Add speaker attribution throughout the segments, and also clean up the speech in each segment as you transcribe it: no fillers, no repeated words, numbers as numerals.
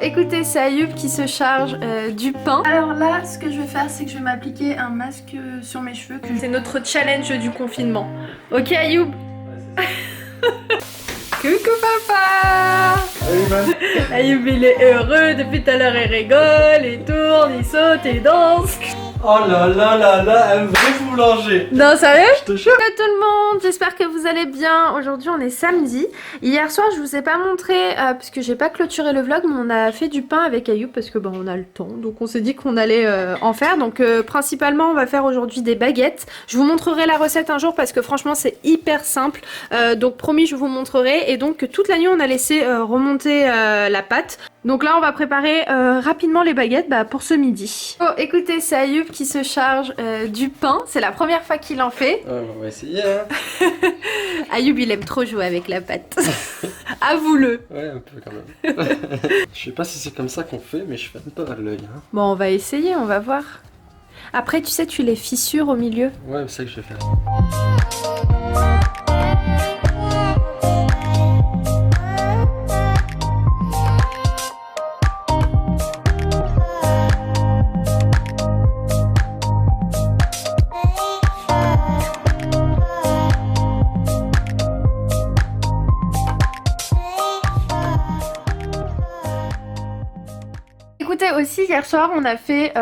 Speaker 1: Écoutez, c'est Ayoub qui se charge du pain. Alors là, ce que je vais faire, c'est que je vais m'appliquer un masque sur mes cheveux. C'est notre challenge du confinement. Ok Ayoub? Coucou papa. Ayoub il est heureux, depuis tout à l'heure il rigole, il tourne, il saute, il danse.
Speaker 2: Oh là là là là, un vrai boulanger.
Speaker 1: Non sérieux?
Speaker 2: Je te jure.
Speaker 1: Salut tout le monde, j'espère que vous allez bien. Aujourd'hui on est samedi. Hier soir je vous ai pas montré parce que j'ai pas clôturé le vlog, mais on a fait du pain avec Ayoub parce que on a le temps. Donc on s'est dit qu'on allait en faire. Donc principalement on va faire aujourd'hui des baguettes. Je vous montrerai la recette un jour parce que franchement c'est hyper simple. Donc promis je vous montrerai. Et donc toute la nuit on a laissé remonter la pâte. Donc là on va préparer rapidement les baguettes pour ce midi. Écoutez, c'est Ayoub qui se charge du pain. C'est la première fois qu'il en fait.
Speaker 2: On va essayer hein.
Speaker 1: Ayoub il aime trop jouer avec la pâte. Avoue-le.
Speaker 2: Ouais, un peu quand même. Je sais pas si c'est comme ça qu'on fait, mais je fais un peu à l'œil hein.
Speaker 1: Bon on va essayer, on va voir. Après tu sais tu les fissures au milieu.
Speaker 2: Ouais, c'est ça que je vais faire.
Speaker 1: Écoutez, aussi hier soir on a fait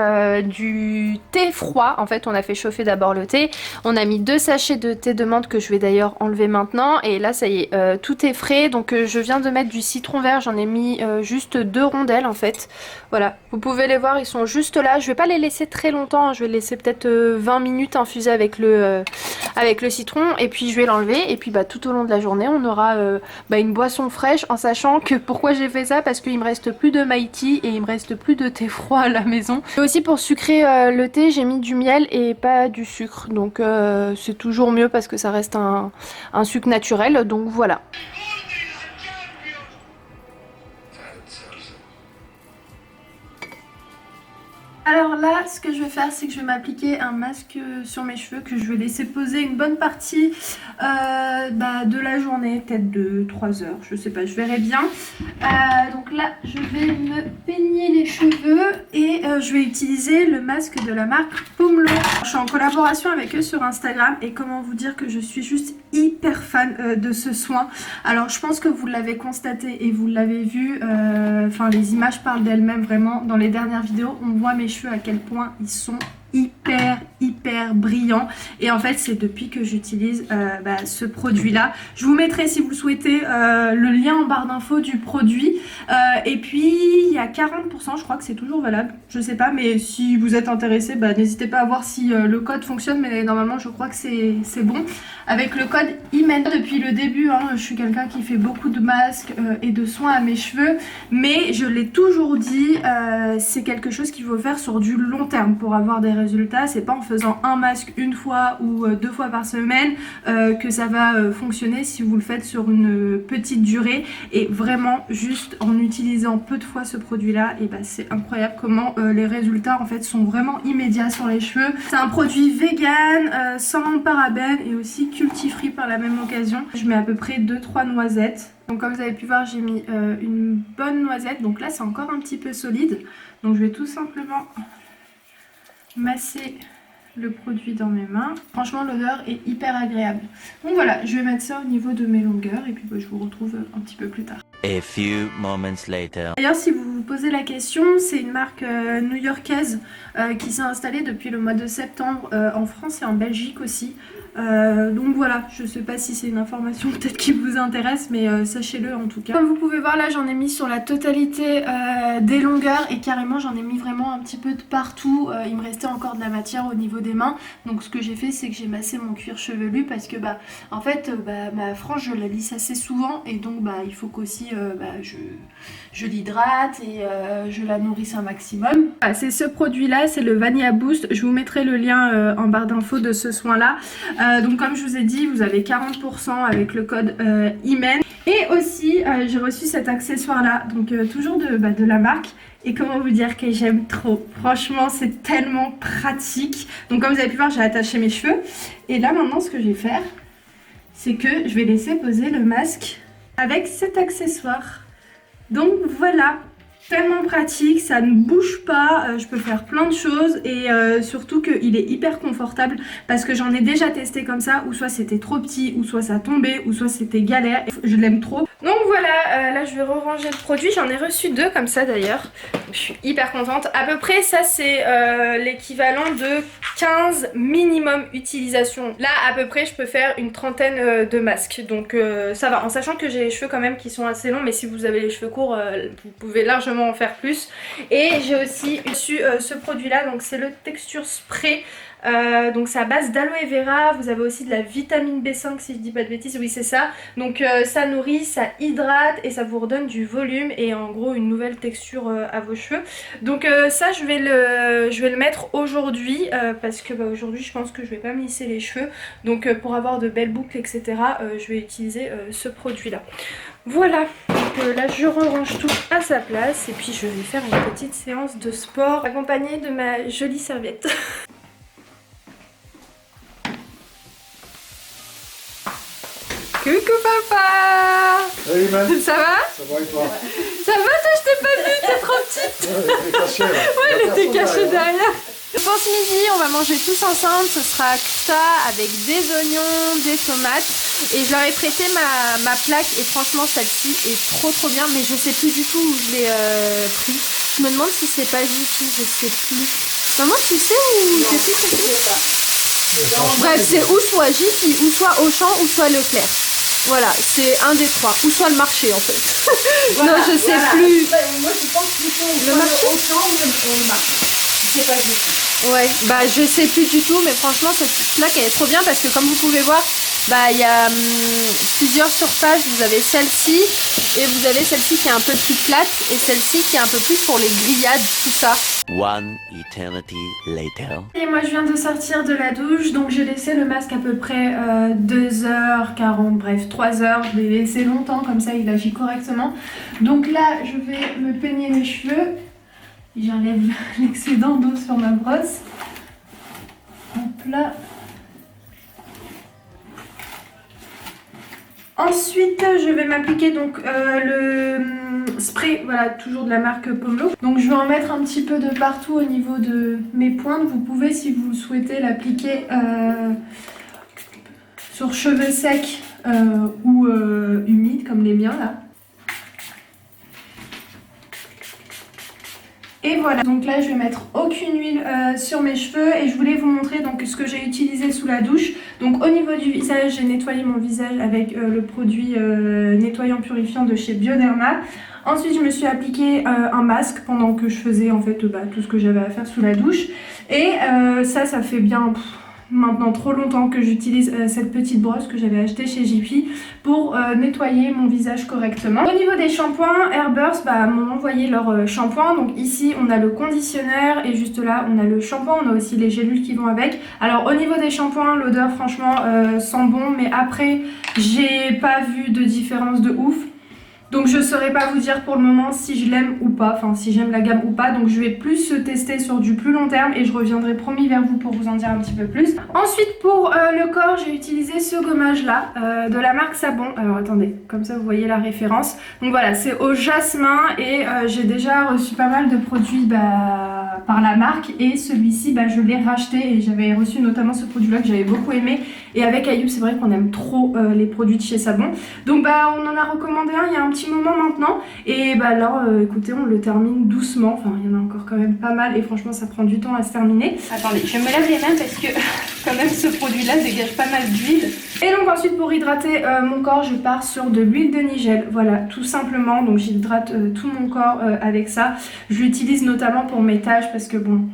Speaker 1: du thé froid. En fait on a fait chauffer d'abord le thé. On a mis 2 sachets de thé de menthe que je vais d'ailleurs enlever maintenant. Et là ça y est, tout est frais. Donc je viens de mettre du citron vert. J'en ai mis juste 2 rondelles en fait. Voilà, vous pouvez les voir, ils sont juste là. Je vais pas les laisser très longtemps, hein. Je vais les laisser peut-être 20 minutes infuser avec le citron. Et puis je vais l'enlever. Et puis tout au long de la journée on aura une boisson fraîche. En sachant que pourquoi j'ai fait ça, parce qu'il me reste plus de Mighty et il me reste plus de thé froid à la maison. Et aussi pour sucrer le thé j'ai mis du miel et pas du sucre. Donc c'est toujours mieux parce que ça reste un sucre naturel. Donc voilà. Alors là, ce que je vais faire, c'est que je vais m'appliquer un masque sur mes cheveux que je vais laisser poser une bonne partie de la journée, peut-être de 3 heures, je sais pas, je verrai bien. Donc là, je vais me peigner les cheveux et je vais utiliser le masque de la marque Pomelo. Je suis en collaboration avec eux sur Instagram et comment vous dire que je suis juste hyper fan de ce soin. Alors je pense que vous l'avez constaté et vous l'avez vu, les images parlent d'elles-mêmes vraiment. Dans les dernières vidéos, on voit mes cheveux à quel point ils sont hyper brillants. Et en fait c'est depuis que j'utilise ce produit là. Je vous mettrai, si vous le souhaitez, le lien en barre d'infos du produit. Et puis il y a 40%, je crois que c'est toujours valable, je sais pas, mais si vous êtes intéressé, n'hésitez pas à voir si le code fonctionne. Mais normalement je crois que c'est bon. Avec le code IMEN, depuis le début je suis quelqu'un qui fait beaucoup de masques et de soins à mes cheveux. Mais je l'ai toujours dit, c'est quelque chose qu'il faut faire sur du long terme pour avoir des résultats. C'est pas en faisant un masque une fois ou 2 fois par semaine que ça va fonctionner si vous le faites sur une petite durée. Et vraiment juste en utilisant peu de fois ce produit là, et c'est incroyable comment les résultats en fait sont vraiment immédiats sur les cheveux. C'est un produit vegan, sans parabènes et aussi cruelty free par la même occasion. Je mets à peu près 2-3 noisettes. Donc comme vous avez pu voir, j'ai mis une bonne noisette. Donc là c'est encore un petit peu solide. Donc je vais tout simplement masser le produit dans mes mains. Franchement l'odeur est hyper agréable. Donc voilà, je vais mettre ça au niveau de mes longueurs et puis je vous retrouve un petit peu plus tard.
Speaker 3: A few moments later.
Speaker 1: D'ailleurs si vous vous posez la question, c'est une marque new-yorkaise qui s'est installée depuis le mois de septembre en France et en Belgique aussi. Donc voilà, je sais pas si c'est une information peut-être qui vous intéresse, mais sachez-le en tout cas. Comme vous pouvez voir là, j'en ai mis sur la totalité des longueurs et carrément j'en ai mis vraiment un petit peu de partout. Il me restait encore de la matière au niveau des mains. Donc ce que j'ai fait, c'est que j'ai massé mon cuir chevelu parce que en fait ma frange je la lisse assez souvent et donc il faut qu'aussi je l'hydrate et je la nourrisse un maximum. C'est ce produit là, c'est le Vanilla Boost. Je vous mettrai le lien en barre d'infos de ce soin là. Donc comme je vous ai dit, vous avez 40% avec le code IMEN. Et aussi j'ai reçu cet accessoire là, donc toujours de la marque. Et comment vous dire que j'aime trop. Franchement c'est tellement pratique. Donc comme vous avez pu voir, j'ai attaché mes cheveux. Et là maintenant ce que je vais faire, c'est que je vais laisser poser le masque avec cet accessoire. Donc voilà. Tellement pratique, ça ne bouge pas, je peux faire plein de choses et surtout qu'il est hyper confortable parce que j'en ai déjà testé comme ça, ou soit c'était trop petit, ou soit ça tombait, ou soit c'était galère. Je l'aime trop. Donc voilà, là je vais ranger le produit, j'en ai reçu 2 comme ça d'ailleurs. Je suis hyper contente. À peu près ça c'est l'équivalent de 15 minimum utilisation. Là à peu près je peux faire une trentaine de masques, donc ça va, en sachant que j'ai les cheveux quand même qui sont assez longs, mais si vous avez les cheveux courts vous pouvez largement en faire plus. Et j'ai aussi reçu ce produit là, donc c'est le texture spray. Donc c'est à base d'aloe vera, vous avez aussi de la vitamine B5 si je dis pas de bêtises, oui c'est ça. Donc ça nourrit, ça hydrate et ça vous redonne du volume et en gros une nouvelle texture à vos cheveux. Donc ça je vais le mettre aujourd'hui parce que aujourd'hui je pense que je vais pas me lisser les cheveux. Donc pour avoir de belles boucles etc je vais utiliser ce produit là. Voilà, donc là je range tout à sa place et puis je vais faire une petite séance de sport accompagnée de ma jolie serviette. Coucou papa!
Speaker 4: Salut man!
Speaker 1: Ça va?
Speaker 4: Ça va et toi?
Speaker 1: Ça va, toi je t'ai pas vu, t'es trop petite!
Speaker 4: Elle était cachée là.
Speaker 1: Ouais, elle était cachée derrière. Pour ce midi, on va manger tous ensemble, ce sera ça avec des oignons, des tomates. Et je leur ai prêté ma plaque et franchement celle-ci est trop bien, mais je sais plus du tout où je l'ai pris. Je me demande si c'est pas Jiffy, je sais plus. Maman, tu sais où c'est plus? Bref, c'est ou soit Jiffy, ou soit Auchan, ou soit Leclerc. Voilà, c'est un des trois. Ou soit le marché en fait. Voilà, non, je sais plus.
Speaker 5: Moi je pense plutôt
Speaker 1: le marché
Speaker 5: Auchan ou le marché. C'est pas juste.
Speaker 1: Ouais, bah je sais plus du tout, mais franchement cette plaque elle est trop bien parce que comme vous pouvez voir, bah il y a plusieurs surfaces. Vous avez celle-ci et vous avez celle-ci qui est un peu plus plate et celle-ci qui est un peu plus pour les grillades, tout ça.
Speaker 3: One eternity later.
Speaker 1: Et moi je viens de sortir de la douche, donc j'ai laissé le masque à peu près 2h40, bref 3h, je l'ai laissé longtemps, comme ça il agit correctement. Donc là je vais me peigner les cheveux, j'enlève l'excédent d'eau sur ma brosse. Hop là. Ensuite, je vais m'appliquer donc le spray, voilà, toujours de la marque Pomelo. Donc je vais en mettre un petit peu de partout au niveau de mes pointes. Vous pouvez, si vous souhaitez, l'appliquer sur cheveux secs ou humides, comme les miens là. Et voilà, donc là je vais mettre aucune huile sur mes cheveux et je voulais vous montrer donc ce que j'ai utilisé sous la douche. Donc au niveau du visage, j'ai nettoyé mon visage avec le produit nettoyant purifiant de chez Bioderma. Ensuite je me suis appliqué un masque pendant que je faisais en fait tout ce que j'avais à faire sous la douche. Et ça fait bien maintenant trop longtemps que j'utilise cette petite brosse que j'avais achetée chez JP pour nettoyer mon visage correctement. Au niveau des shampoings, Airburst m'ont envoyé leur shampoing. Donc ici on a le conditionneur et juste là on a le shampoing, on a aussi les gélules qui vont avec. Alors au niveau des shampoings, l'odeur franchement sent bon, mais après j'ai pas vu de différence de ouf. Donc je saurais pas vous dire pour le moment si je l'aime ou pas, enfin si j'aime la gamme ou pas. Donc je vais plus tester sur du plus long terme et je reviendrai promis vers vous pour vous en dire un petit peu plus. Ensuite pour le corps, j'ai utilisé ce gommage là de la marque Sabon. Alors attendez, comme ça vous voyez la référence. Donc voilà, c'est au jasmin et j'ai déjà reçu pas mal de produits par la marque et celui-ci je l'ai racheté et j'avais reçu notamment ce produit là que j'avais beaucoup aimé. Et avec Ayoub c'est vrai qu'on aime trop les produits de chez Sabon. Donc on en a recommandé un il y a un petit moment maintenant et là écoutez on le termine doucement, enfin il y en a encore quand même pas mal et franchement ça prend du temps à se terminer. Attendez, je me lave les mains parce que quand même ce produit là dégage pas mal d'huile. Et donc ensuite pour hydrater mon corps je pars sur de l'huile de nigel, voilà tout simplement. Donc j'hydrate tout mon corps avec ça. Je l'utilise notamment pour mes taches parce que bon,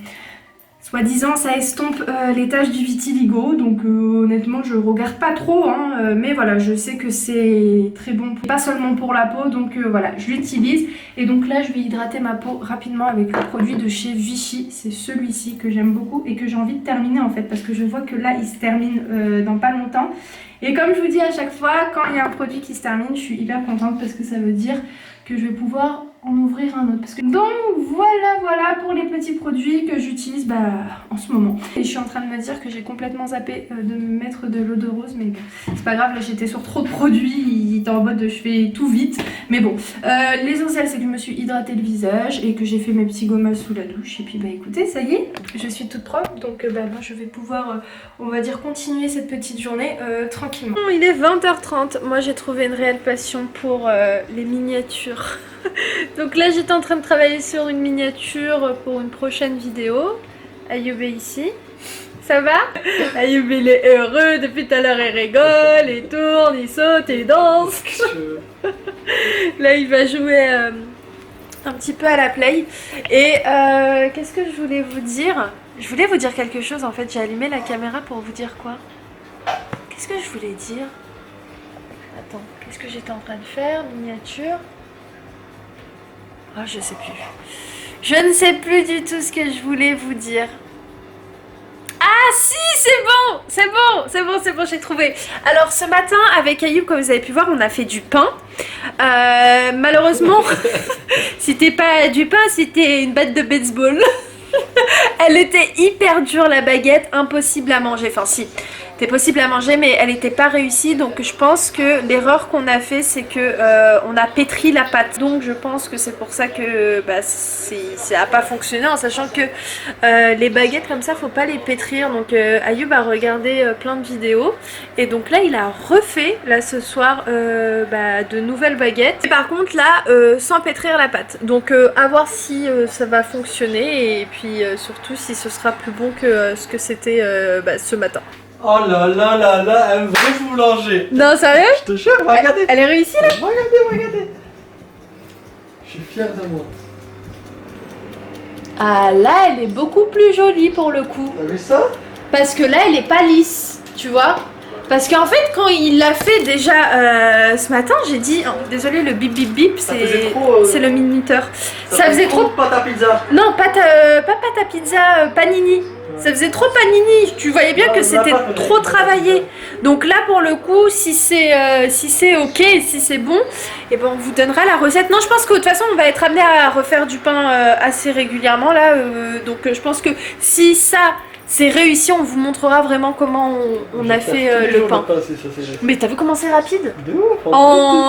Speaker 1: soi-disant ça estompe les taches du vitiligo, donc honnêtement je regarde pas trop mais voilà je sais que c'est très bon, pas seulement pour la peau, donc voilà je l'utilise. Et donc là je vais hydrater ma peau rapidement avec le produit de chez Vichy, c'est celui-ci que j'aime beaucoup et que j'ai envie de terminer en fait parce que je vois que là il se termine dans pas longtemps. Et comme je vous dis à chaque fois, quand il y a un produit qui se termine, je suis hyper contente parce que ça veut dire que je vais pouvoir en ouvrir un autre. Parce que... Donc voilà pour les petits produits que j'utilise en ce moment. Et je suis en train de me dire que j'ai complètement zappé de me mettre de l'eau de rose, mais bon, c'est pas grave, là j'étais sur trop de produits, il était en mode je fais tout vite. Mais bon, l'essentiel c'est que je me suis hydraté le visage et que j'ai fait mes petits gommages sous la douche. Et puis écoutez, ça y est, je suis toute propre, donc moi je vais pouvoir, on va dire, continuer cette petite journée tranquillement. Bon, il est 20h30, moi j'ai trouvé une réelle passion pour les miniatures. Donc là j'étais en train de travailler sur une miniature pour une prochaine vidéo. Ayoub est ici. Ça va? Ayoub il est heureux, depuis tout à l'heure il rigole, il tourne, il saute, il danse. Là il va jouer un petit peu à la play. Et qu'est-ce que je voulais vous dire? Je voulais vous dire quelque chose en fait, j'ai allumé la caméra pour vous dire quoi? Qu'est-ce que je voulais dire? Attends, qu'est-ce que j'étais en train de faire? Miniature. Oh, je sais plus. Je ne sais plus du tout ce que je voulais vous dire. Ah si, c'est bon, j'ai trouvé. Alors ce matin avec Ayoub, comme vous avez pu voir, on a fait du pain. Malheureusement, c'était pas du pain, c'était une batte de baseball. Elle était hyper dure la baguette, impossible à manger. Enfin si, c'était possible à manger mais elle n'était pas réussie. Donc je pense que l'erreur qu'on a fait c'est que on a pétri la pâte. Donc je pense que c'est pour ça que ça n'a pas fonctionné, en sachant que les baguettes comme ça faut pas les pétrir. Donc Ayoub a regardé plein de vidéos et donc là il a refait là ce soir de nouvelles baguettes. Et par contre là sans pétrir la pâte. Donc à voir si ça va fonctionner et puis surtout si ce sera plus bon que ce que c'était ce matin.
Speaker 2: Oh là là là là, un vrai boulanger.
Speaker 1: Non, sérieux?
Speaker 2: Je te jure, regardez.
Speaker 1: Elle est réussie là?
Speaker 2: Regardez. Je suis fier de moi.
Speaker 1: Ah là, elle est beaucoup plus jolie pour le coup.
Speaker 2: T'as vu ça?
Speaker 1: Parce que là, elle est pas lisse, tu vois? Parce qu'en fait, quand il l'a fait déjà ce matin, j'ai dit, oh, désolé, le bip bip bip, c'est le minuteur. Ça faisait trop
Speaker 2: pâte à pizza.
Speaker 1: Non, pas pâte à pizza, panini. Ça faisait trop panini, tu voyais bien que c'était trop travaillé. Donc là pour le coup, si c'est ok, si c'est bon, et ben on vous donnera la recette. Non, je pense que de toute façon on va être amené à refaire du pain assez régulièrement là. Donc je pense que si ça c'est réussi, on vous montrera vraiment comment on a fait le pain. Mais t'as vu comment c'est rapide?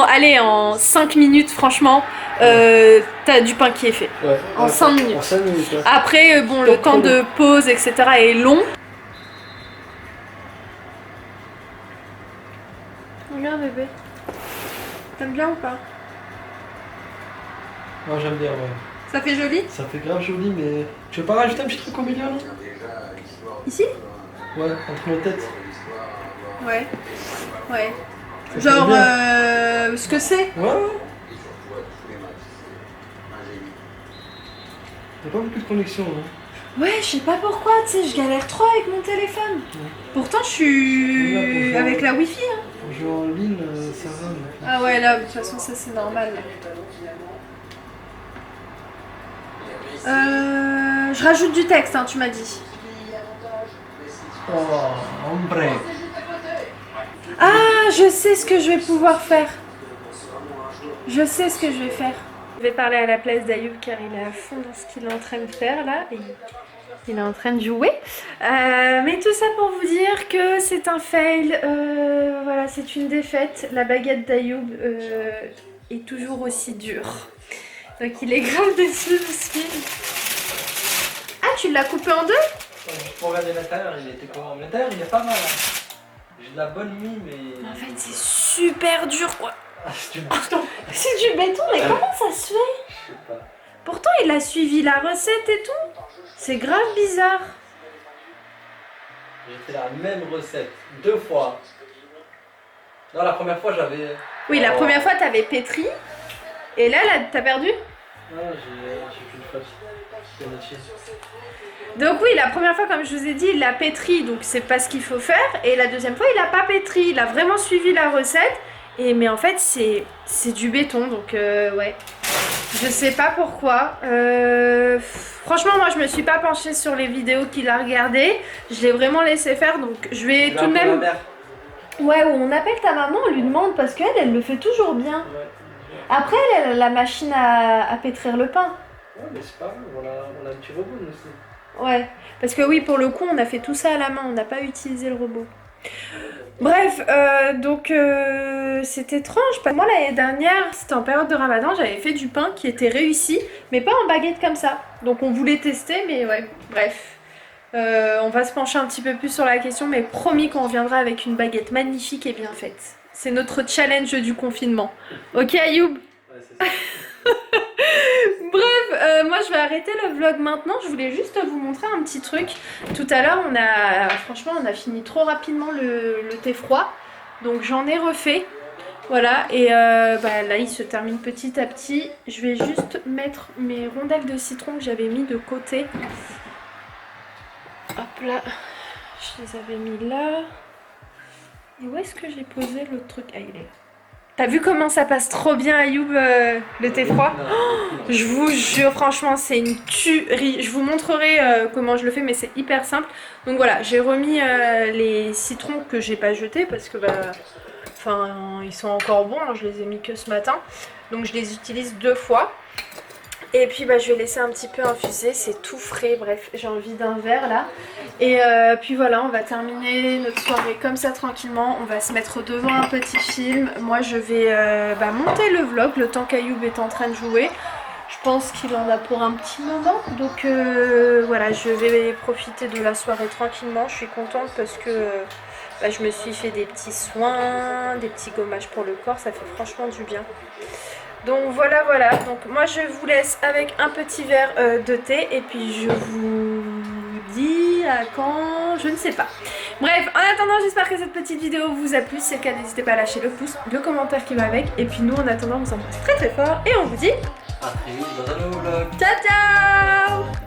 Speaker 1: Allez, en 5 minutes franchement, t'as du pain qui est fait.
Speaker 2: Ouais,
Speaker 1: en 5 minutes.
Speaker 2: En 5 minutes ouais.
Speaker 1: Après, bon, le temps de pause, etc. est long. Regarde bébé. T'aimes bien ou pas?
Speaker 2: Non, j'aime bien, ouais.
Speaker 1: Ça fait joli?
Speaker 2: Ça fait grave joli, mais tu veux pas rajouter un petit truc au milieu là?
Speaker 1: Ici?
Speaker 2: Ouais, entre nos têtes.
Speaker 1: Ouais. Ouais.
Speaker 2: Ça
Speaker 1: Genre,
Speaker 2: fait
Speaker 1: ce que c'est?
Speaker 2: Ouais. T'as pas beaucoup de connexion, hein?
Speaker 1: Ouais, je sais pas pourquoi, tu sais, je galère trop avec mon téléphone. Ouais. Pourtant, je suis avec la wifi. Hein.
Speaker 2: Pour jouer en ligne, ça va. Mais...
Speaker 1: Ah ouais, là, de toute façon, ça c'est normal. Je rajoute du texte, hein, tu m'as dit.
Speaker 2: Oh, hombre.
Speaker 1: Ah, je sais ce que je vais pouvoir faire. Je sais ce que je vais faire. Je vais parler à la place d'Ayoub car il est à fond dans ce qu'il est en train de faire là. Et il est en train de jouer. Mais tout ça pour vous dire que c'est un fail. Voilà, c'est une défaite. La baguette d'Ayoub est toujours aussi dure. Donc il est grave déçu de ce film. Ah, tu l'as coupé en deux?
Speaker 2: Pour regarder l'intérieur, il était comment? L'intérieur, il est pas mal. Hein. J'ai de la bonne mie, mais...
Speaker 1: En fait, c'est super dur, quoi.
Speaker 2: Ah, c'est du béton.
Speaker 1: C'est du béton, mais comment ça se fait?
Speaker 2: Je sais pas.
Speaker 1: Pourtant, il a suivi la recette et tout. C'est grave bizarre.
Speaker 2: J'ai fait la même recette 2 fois. Non, la première fois, j'avais...
Speaker 1: Oui, la première fois, t'avais pétri. Et là t'as perdu?
Speaker 2: Non, j'ai fait une faute.
Speaker 1: Donc oui, la première fois, comme je vous ai dit, il l'a pétri, donc c'est pas ce qu'il faut faire. Et la deuxième fois, il a pas pétri, il a vraiment suivi la recette. Mais en fait, c'est du béton, donc ouais. Je sais pas pourquoi. Franchement, moi, je me suis pas penchée sur les vidéos qu'il a regardées. Je l'ai vraiment laissé faire, donc je vais tout de même... Ouais, ou on appelle ta maman, on lui demande, parce qu'elle, elle le fait toujours bien.
Speaker 2: Ouais.
Speaker 1: Après, elle a la machine à pétrir le pain.
Speaker 2: Ouais, mais c'est pas grave, on a un petit robot nous aussi.
Speaker 1: Ouais, parce que oui, pour le coup, on a fait tout ça à la main, on n'a pas utilisé le robot. Bref, donc c'était étrange. Moi, l'année dernière, c'était en période de Ramadan, j'avais fait du pain qui était réussi, mais pas en baguette comme ça. Donc on voulait tester, mais ouais, bref. On va se pencher un petit peu plus sur la question, mais promis qu'on reviendra avec une baguette magnifique et bien faite. C'est notre challenge du confinement. Ok, Ayoub?
Speaker 2: Ouais, c'est ça.
Speaker 1: Bref, moi je vais arrêter le vlog maintenant. Je voulais juste vous montrer un petit truc. Tout à l'heure, franchement, on a fini trop rapidement le thé froid. Donc j'en ai refait. Voilà, et là il se termine petit à petit. Je vais juste mettre mes rondelles de citron que j'avais mis de côté. Hop là, je les avais mis là. Et où est-ce que j'ai posé l'autre truc? Ah, il est là. T'as vu comment ça passe trop bien, Ayoub, le thé froid? Je vous jure, franchement, c'est une tuerie. Je vous montrerai comment je le fais, mais c'est hyper simple. Donc voilà, j'ai remis les citrons que j'ai pas jetés parce que ils sont encore bons. Hein, je les ai mis que ce matin. Donc je les utilise 2 fois. Et puis je vais laisser un petit peu infuser, c'est tout frais, bref, j'ai envie d'un verre là. Et puis voilà, on va terminer notre soirée comme ça tranquillement, on va se mettre devant un petit film. Moi je vais monter le vlog le temps qu'Ayoub est en train de jouer. Je pense qu'il en a pour un petit moment, donc voilà, je vais profiter de la soirée tranquillement. Je suis contente parce que je me suis fait des petits soins, des petits gommages pour le corps, ça fait franchement du bien. Donc voilà, donc moi je vous laisse avec un petit verre de thé et puis je vous dis à quand, je ne sais pas. Bref, en attendant, j'espère que cette petite vidéo vous a plu. Si c'est le cas, n'hésitez pas à lâcher le pouce, le commentaire qui va avec. Et puis nous, en attendant, on s'embrasse très très fort et on vous dit
Speaker 2: À très vite dans un nouveau vlog.
Speaker 1: ciao ciao.